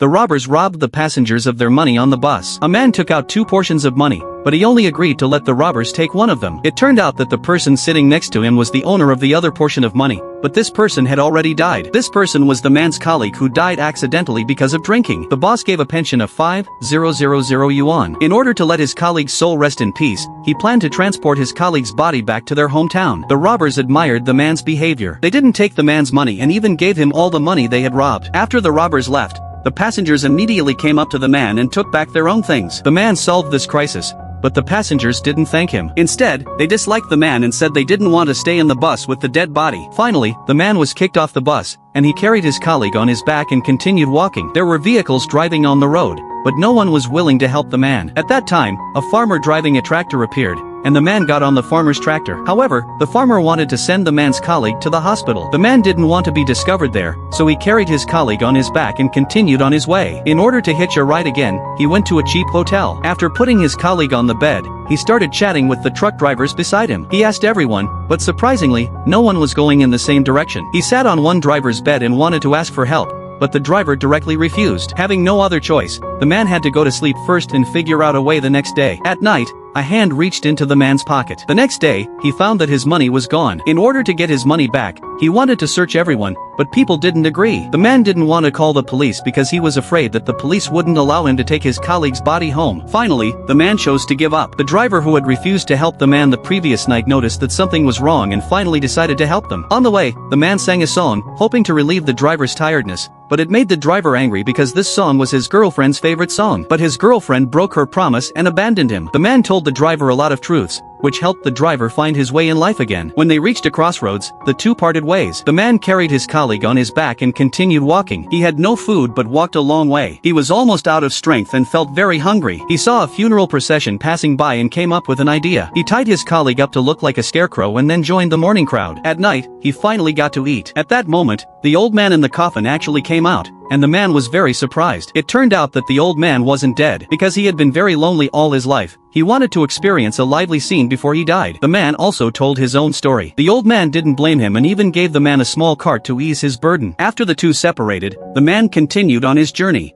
the robbers robbed the passengers of their money on the bus. A man took out 2 portions of money, but he only agreed to let the robbers take one of them. It turned out that the person sitting next to him was the owner of the other portion of money, but this person had already died. This person was the man's colleague who died accidentally because of drinking. The boss gave a pension of 5,000 yuan. In order to let his colleague's soul rest in peace, he planned to transport his colleague's body back to their hometown. The robbers admired the man's behavior. They didn't take the man's money and even gave him all the money they had robbed. After the robbers left, the passengers immediately came up to the man and took back their own things. The man solved this crisis, but the passengers didn't thank him. Instead, they disliked the man and said they didn't want to stay in the bus with the dead body. Finally, the man was kicked off the bus, and he carried his colleague on his back and continued walking. There were vehicles driving on the road, but no one was willing to help the man. At that time, a farmer driving a tractor appeared, and the man got on the farmer's tractor. However, the farmer wanted to send the man's colleague to the hospital. The man didn't want to be discovered there, so he carried his colleague on his back and continued on his way. In order to hitch a ride again, he went to a cheap hotel. After putting his colleague on the bed, he started chatting with the truck drivers beside him. He asked everyone, but surprisingly, no one was going in the same direction. He sat on one driver's bed and wanted to ask for help, but the driver directly refused. Having no other choice, the man had to go to sleep first and figure out a way the next day. At night, a hand reached into the man's pocket. The next day, he found that his money was gone. In order to get his money back, he wanted to search everyone, but people didn't agree. The man didn't want to call the police because he was afraid that the police wouldn't allow him to take his colleague's body home. Finally, the man chose to give up. The driver who had refused to help the man the previous night noticed that something was wrong and finally decided to help them. On the way, the man sang a song, hoping to relieve the driver's tiredness, but it made the driver angry because this song was his girlfriend's favorite song. But his girlfriend broke her promise and abandoned him. The man told the driver a lot of truths, which helped the driver find his way in life again. When they reached a crossroads, the two parted ways. The man carried his colleague on his back and continued walking. He had no food but walked a long way. He was almost out of strength and felt very hungry. He saw a funeral procession passing by and came up with an idea. He tied his colleague up to look like a scarecrow and then joined the mourning crowd. At night, he finally got to eat. At that moment, the old man in the coffin actually came out, and the man was very surprised. It turned out that the old man wasn't dead. Because he had been very lonely all his life, he wanted to experience a lively scene before he died. The man also told his own story. The old man didn't blame him and even gave the man a small cart to ease his burden. After the two separated, the man continued on his journey.